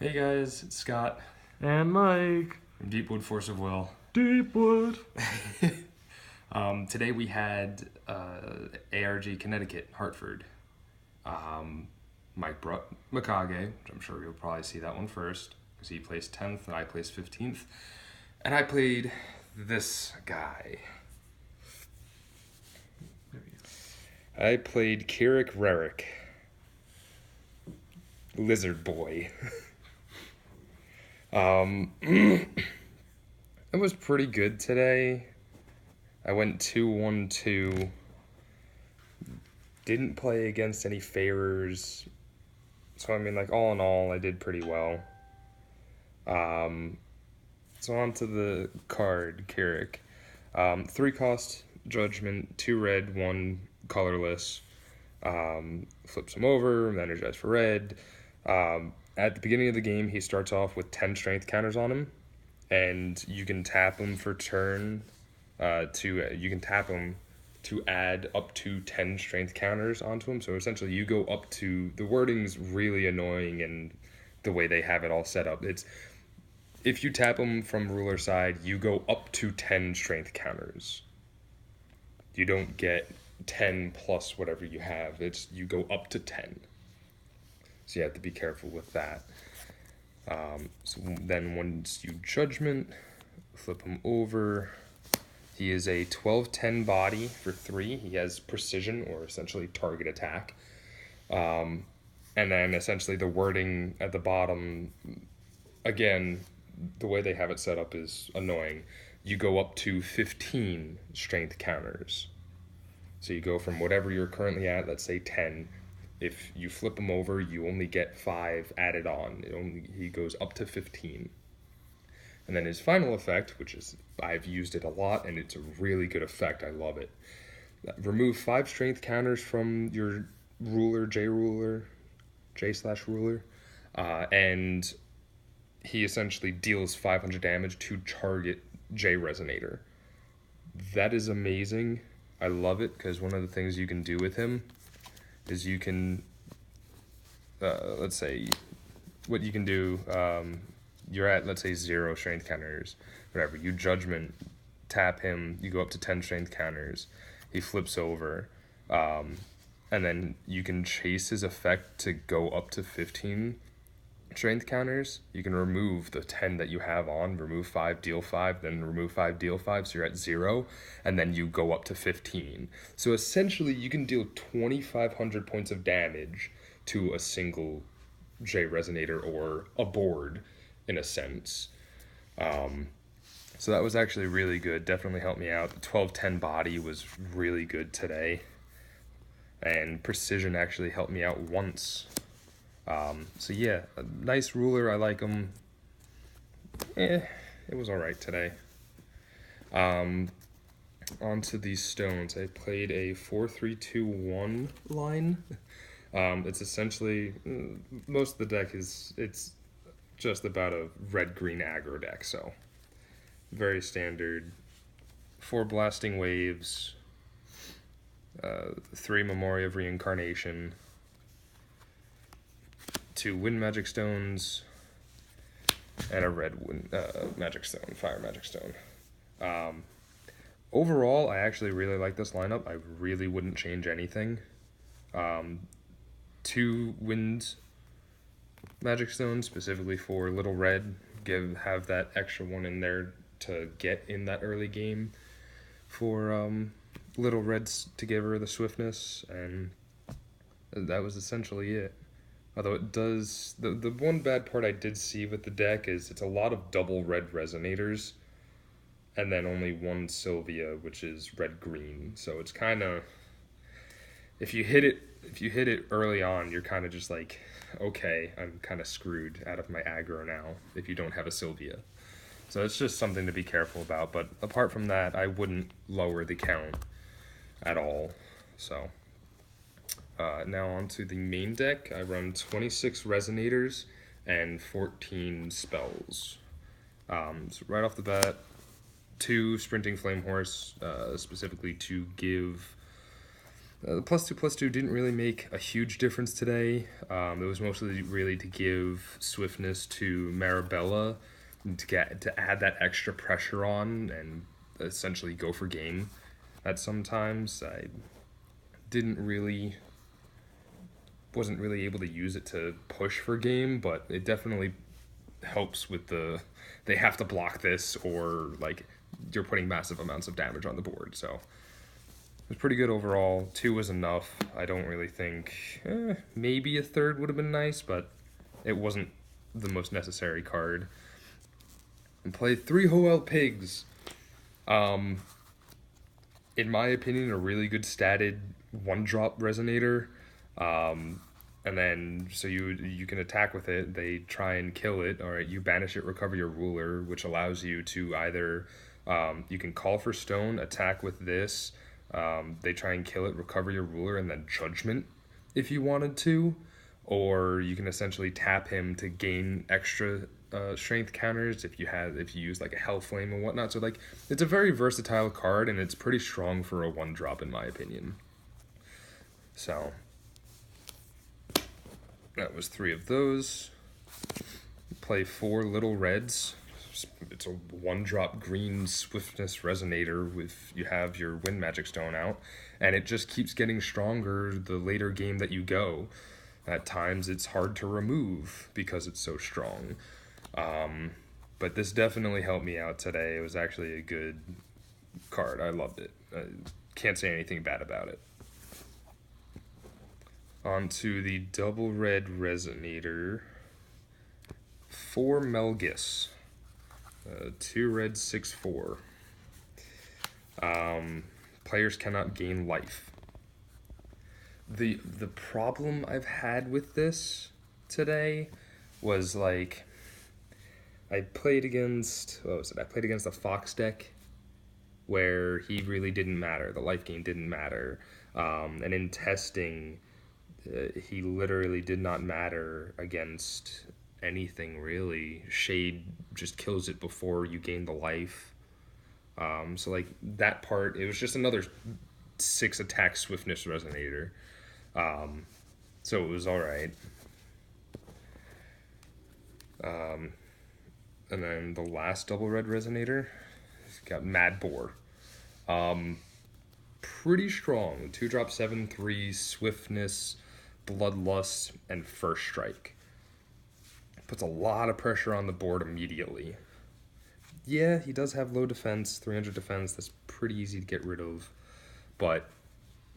Hey guys, it's Scott And Mike. from Deepwood Force of Will. Deepwood. Today we had ARG Connecticut, Hartford. Mike brought Mikage, which I'm sure you'll probably see that one first, because he placed 10th and I placed 15th. And I played this guy. I played Kirik Rerik, Lizard Boy. It was pretty good today. I went 2-1-2. Didn't play against any Faerurs. So, I mean, like, all in all, I did pretty well. So, on to the card, Kirik. 3 cost, Judgment, 2 red, 1 colorless. Flips him over, energize for red. At the beginning of the game, he starts off with 10 strength counters on him, and you can tap him for turn. You can tap him to add up to 10 strength counters onto him. So essentially, you go up to, the wording's really annoying, and the way they have it all set up. It's if you tap him from ruler side, you go up to 10 strength counters. You don't get 10 plus whatever you have. It's you go up to 10. So you have to be careful with that. So then once you Judgment, flip him over. He is a 12-10 body for 3. He has precision, or essentially target attack. And then essentially the wording at the bottom, again, the way they have it set up is annoying. You go up to 15 strength counters. So you go from whatever you're currently at, let's say 10. If you flip him over, you only get 5 added on. He goes up to 15. And then his final effect, which is, I've used it a lot, and it's a really good effect. I love it. Remove 5 strength counters from your ruler, J/ruler, and he essentially deals 500 damage to target J Resonator. That is amazing. I love it, because one of the things you can do with him is you can, let's say, what you can do, you're at, let's say, 0 strength counters, whatever, you Judgment, tap him, you go up to 10 strength counters, he flips over, and then you can chase his effect to go up to 15 strength counters. You can remove the 10 that you have on, remove 5, deal 5, then remove 5, deal 5, so you're at 0, and then you go up to 15. So essentially, you can deal 2,500 points of damage to a single J Resonator, or a board, in a sense. So that was actually really good. Definitely helped me out. The 12-10 body was really good today. And precision actually helped me out once. So yeah, a nice ruler. I like him. It was alright today. Onto these stones. I played a 4-3-2-1 line. It's essentially, most of the deck it's just about a red-green aggro deck, so very standard. 4 blasting waves, 3 Memoria of Reincarnation, 2 wind magic stones, and a red magic stone, fire magic stone. Overall, I actually really like this lineup. I really wouldn't change anything. 2 wind magic stones specifically for Little Red, have that extra one in there to get in that early game for Little Red's to give her the swiftness, and that was essentially it. Although it does, the one bad part I did see with the deck is it's a lot of double red Resonators, and then only 1 Sylvia, which is red-green. So it's kind of, if you hit it early on, you're kind of just like, okay, I'm kind of screwed out of my aggro now if you don't have a Sylvia. So it's just something to be careful about. But apart from that, I wouldn't lower the count at all. So now on to the main deck. I run 26 Resonators and 14 spells. So right off the bat, 2 Sprinting Flame Horse, specifically to give The +2/+2 didn't really make a huge difference today. It was mostly really to give swiftness to Mariabella to add that extra pressure on and essentially go for game. At sometimes I wasn't really able to use it to push for game, but it definitely helps with they have to block this or like you're putting massive amounts of damage on the board. So it was pretty good overall. 2 was enough. I don't really think maybe a third would have been nice, but it wasn't the most necessary card. And played 3 Hoelle Pigs. In my opinion, a really good statted 1-drop Resonator. And then, so you can attack with it. They try and kill it. All right, you banish it, recover your ruler, which allows you to either, you can call for stone, attack with this. They try and kill it, recover your ruler, and then judgment if you wanted to. Or you can essentially tap him to gain extra strength counters if you use like a hell flame and whatnot. So like it's a very versatile card and it's pretty strong for a 1-drop in my opinion. So that was 3 of those. Play 4 little reds. It's a 1-drop green swiftness resonator with you have your wind magic stone out, and it just keeps getting stronger the later game that you go. At times it's hard to remove because it's so strong. But this definitely helped me out today. It was actually a good card. I loved it. I can't say anything bad about it. On to the double red resonator. 4 Melgis. 2 red, 6/4. Players cannot gain life. The problem I've had with this today was like I played against the Fox deck where he really didn't matter. The life gain didn't matter. And in testing, he literally did not matter against anything really. Shade just kills it before you gain the life. So like that part, it was just another 6 attack swiftness resonator. So it was alright. And then the last double red resonator got Mad Boar. Pretty strong. 2-drop 7/3 swiftness, bloodlust, and first strike. Puts a lot of pressure on the board immediately. Yeah, he does have low defense, 300 defense. That's pretty easy to get rid of. But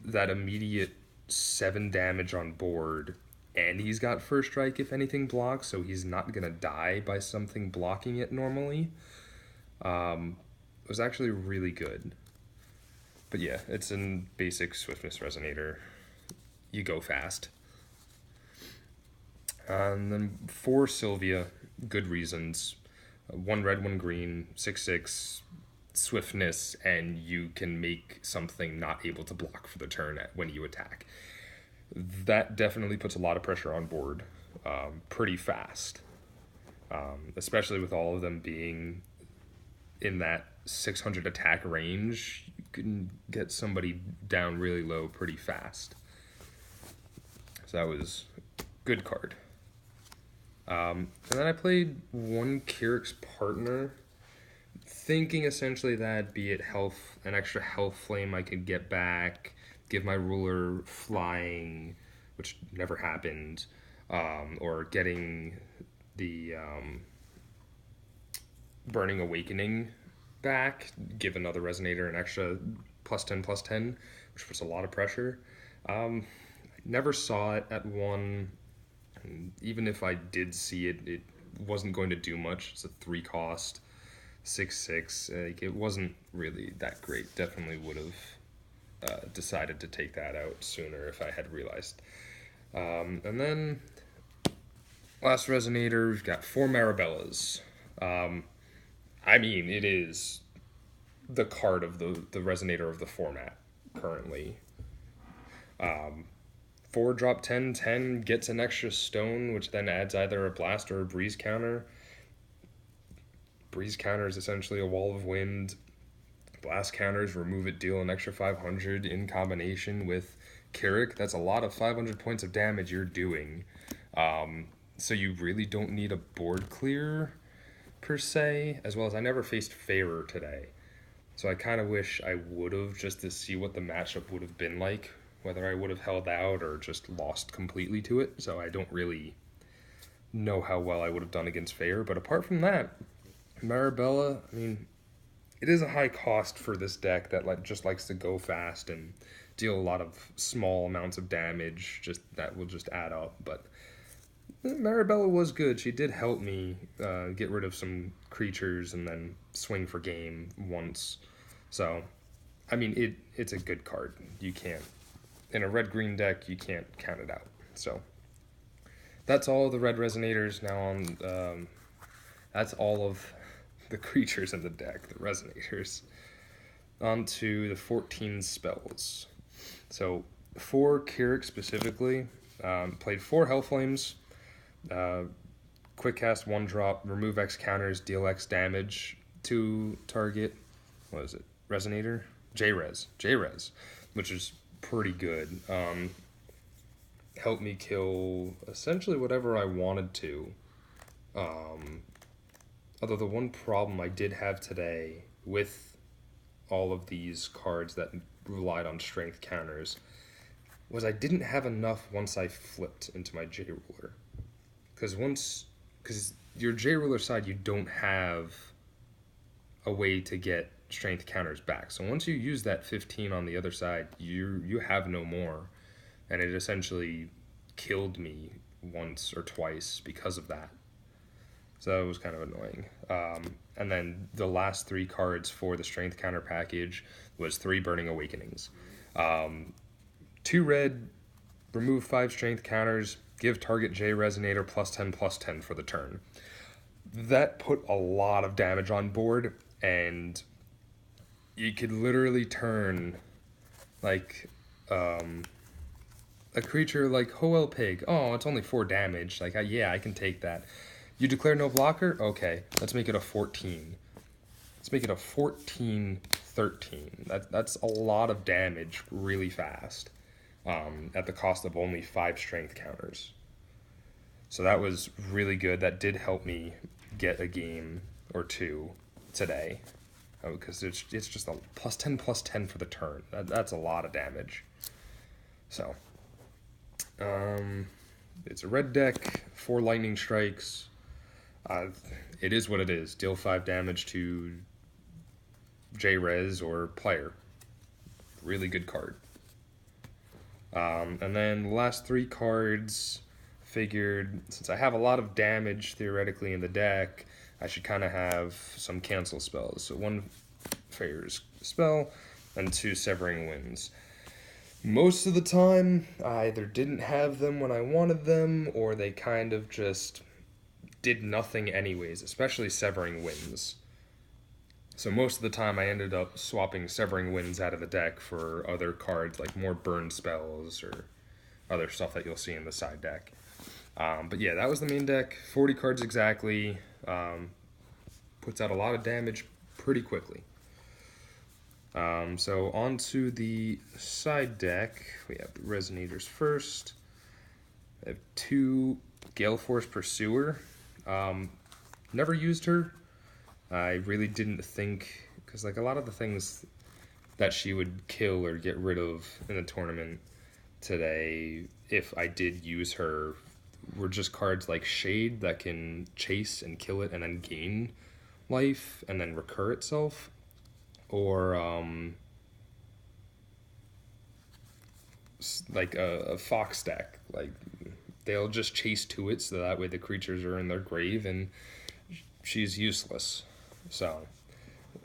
that immediate 7 damage on board, and he's got first strike if anything blocks, so he's not going to die by something blocking it normally. It was actually really good. But yeah, it's a basic swiftness resonator. You go fast. And then 4 Sylvia, good reasons. 1 red, 1 green, 6/6, swiftness, and you can make something not able to block for the turn when you attack. That definitely puts a lot of pressure on board pretty fast. Especially with all of them being in that 600 attack range, you can get somebody down really low pretty fast. So that was a good card. And then I played 1 Kirik's Partner, thinking essentially that be it an extra health flame I could get back, give my ruler flying, which never happened, or getting the Burning Awakening back, give another resonator an extra +10/+10, which puts a lot of pressure. Never saw it at 1. And even if I did see it, it wasn't going to do much. It's a 3 cost, 6/6. Like, it wasn't really that great. Definitely would have decided to take that out sooner if I had realized. And then last resonator, we've got 4 Mariabellas. I mean, it is the card of the resonator of the format currently. 4-drop 10/10 gets an extra stone, which then adds either a blast or a breeze counter. Breeze counter is essentially a wall of wind. Blast counters remove it, deal an extra 500 in combination with Kirik, that's a lot of 500 points of damage you're doing. So you really don't need a board clear, per se, as well as I never faced Faerur today. So I kind of wish I would have, just to see what the matchup would have been like, whether I would have held out or just lost completely to it. So I don't really know how well I would have done against Faerur. But apart from that, Mariabella, I mean, it is a high cost for this deck that just likes to go fast and deal a lot of small amounts of damage. Just that will just add up. But Mariabella was good. She did help me get rid of some creatures and then swing for game once. So, I mean, it's a good card. You can't, in a red-green deck, you can't count it out. So, that's all the red Resonators. Now on, that's all of the creatures in the deck, the Resonators. On to the 14 spells. So, for Kirik specifically, played 4 Hellflames. Quick cast, 1 drop, remove X counters, deal X damage to target. What is it? Resonator? J-Res, which is pretty good. Helped me kill essentially whatever I wanted to. Although the one problem I did have today with all of these cards that relied on strength counters was I didn't have enough once I flipped into my J-Ruler. Because your J-Ruler side, you don't have a way to get strength counters back. So once you use that 15 on the other side, you have no more. And it essentially killed me once or twice because of that. So that was kind of annoying. And then the last 3 cards for the strength counter package was 3 Burning Awakenings. 2 red, remove 5 strength counters, give target J Resonator +10/+10 for the turn. That put a lot of damage on board, and you could literally turn like a creature like Hoelle Pig. Oh, it's only 4 damage. Like, yeah, I can take that. You declare no blocker? Okay, let's make it a 14. Let's make it a 14/13. That's a lot of damage really fast. At the cost of only 5 strength counters. So that was really good. That did help me get a game or 2 today. Because it's just a +10/+10 for the turn. That's a lot of damage. So, it's a red deck, 4 lightning strikes. It is what it is. Deal 5 damage to J-Res or player. Really good card. And then the last 3 cards, figured since I have a lot of damage theoretically in the deck, I should kind of have some cancel spells. So 1 Faerur's spell and 2 Severing Winds. Most of the time, I either didn't have them when I wanted them, or they kind of just did nothing anyways, especially Severing Winds. So most of the time I ended up swapping Severing Winds out of the deck for other cards, like more burn spells or other stuff that you'll see in the side deck. But yeah, that was the main deck. 40 cards exactly. Puts out a lot of damage pretty quickly. So on to the side deck. We have the Resonators first. I have 2 Gale Force Pursuer. Never used her. I really didn't think, because like a lot of the things that she would kill or get rid of in the tournament today, if I did use her, were just cards like Shade that can chase and kill it and then gain life and then recur itself, or like a Fox deck. Like they'll just chase to it, so that way the creatures are in their grave and she's useless. So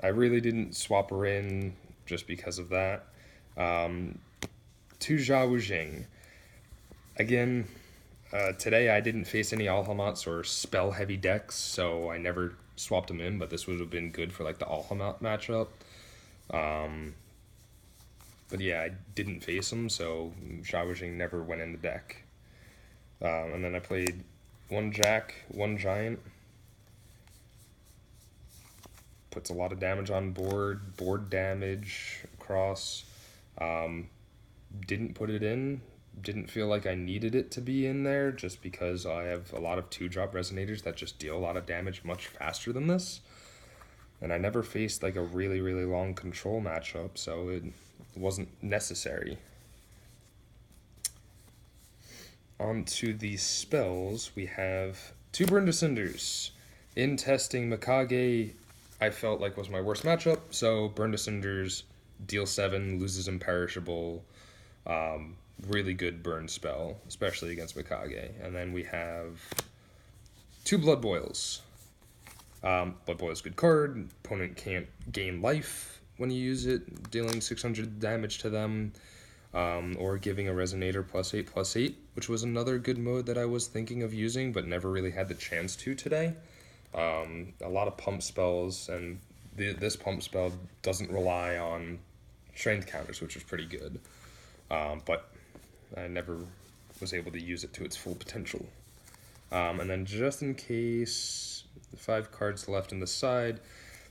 I really didn't swap her in just because of that. 2 Sha Wujing. Again, today I didn't face any Alhamats or spell-heavy decks, so I never swapped them in, but this would have been good for like the Alhamat matchup. But yeah, I didn't face them, so Sha Wujing never went in the deck. And then I played 1 Jack, 1 Giant. Puts a lot of damage on board damage across. didn't put it in. Didn't feel like I needed it to be in there just because I have a lot of 2-drop Resonators that just deal a lot of damage much faster than this. And I never faced like a really, really long control matchup, so it wasn't necessary. On to the spells, we have 2 Burn to Cinders. In testing Mikage, I felt like was my worst matchup, so Burn to Cinders, deal 7, loses Imperishable, really good burn spell, especially against Mikage. And then we have 2 Blood Boils. Blood Boil is a good card. Opponent can't gain life when you use it, dealing 600 damage to them, or giving a Resonator +8/+8, which was another good mode that I was thinking of using, but never really had the chance to today. A lot of pump spells, and this pump spell doesn't rely on strength counters, which is pretty good. But I never was able to use it to its full potential. And then just in case, 5 cards left in the side,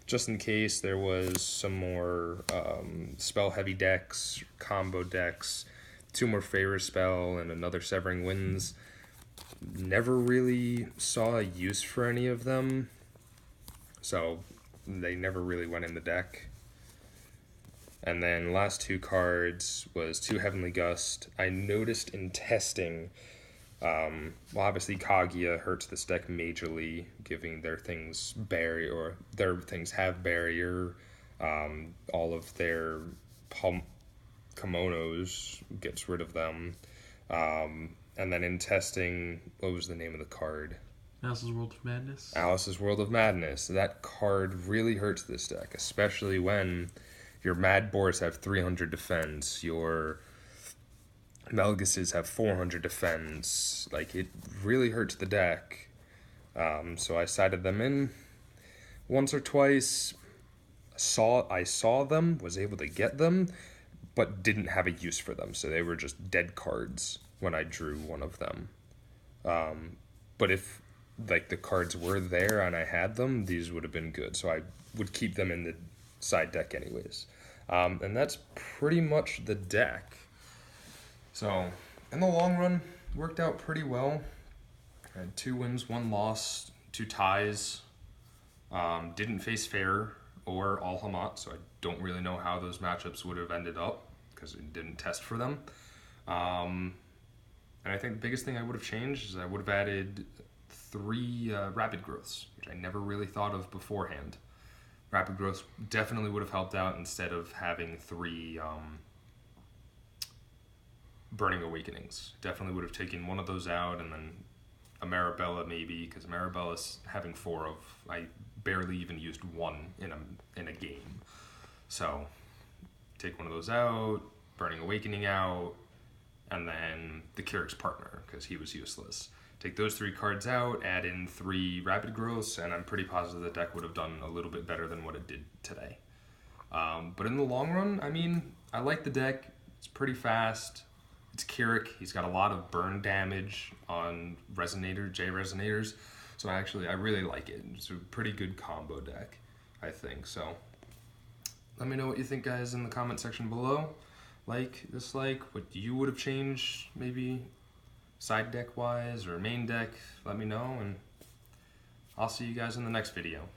just in case there was some more spell-heavy decks, combo decks, 2 more Faerur spell, and another Severing Winds. Never really saw a use for any of them, so they never really went in the deck. And then last 2 cards was 2 Heavenly Gust. I noticed in testing, well, obviously Kaguya hurts this deck majorly, giving their things barrier, or their things have barrier. All of their pump kimonos gets rid of them. And then in testing, what was the name of the card? Alice's World of Madness. Alice's World of Madness. That card really hurts this deck, especially when your Mad Boars have 300 defense, your Melgises have 400 defense. Like, it really hurts the deck. So I sided them in once or twice. I saw them, was able to get them, but didn't have a use for them. So they were just dead cards when I drew one of them. But if like the cards were there and I had them, these would have been good. So I would keep them in the side deck anyways. And that's pretty much the deck. So in the long run, worked out pretty well. I had 2 wins, 1 loss, 2 ties. Didn't face Faerur or Al-Hamat, so I don't really know how those matchups would have ended up because it didn't test for them. And I think the biggest thing I would have changed is I would have added 3 rapid growths, which I never really thought of beforehand. Rapid growths definitely would have helped out instead of having 3 Burning Awakenings. Definitely would have taken one of those out, and then a Mariabella maybe, because Mariabella's having 4 of, I barely even used 1 in a game. So take one of those out, Burning Awakening out, and then the Kirik's partner, because he was useless. Take those 3 cards out, add in 3 rapid growths, and I'm pretty positive the deck would have done a little bit better than what it did today. But in the long run, I mean, I like the deck. It's pretty fast. It's Kirik. He's got a lot of burn damage on Resonators. So I really like it. It's a pretty good combo deck, I think. So let me know what you think, guys, in the comment section below. Like, dislike, what you would have changed, maybe side deck wise or main deck. Let me know, and I'll see you guys in the next video.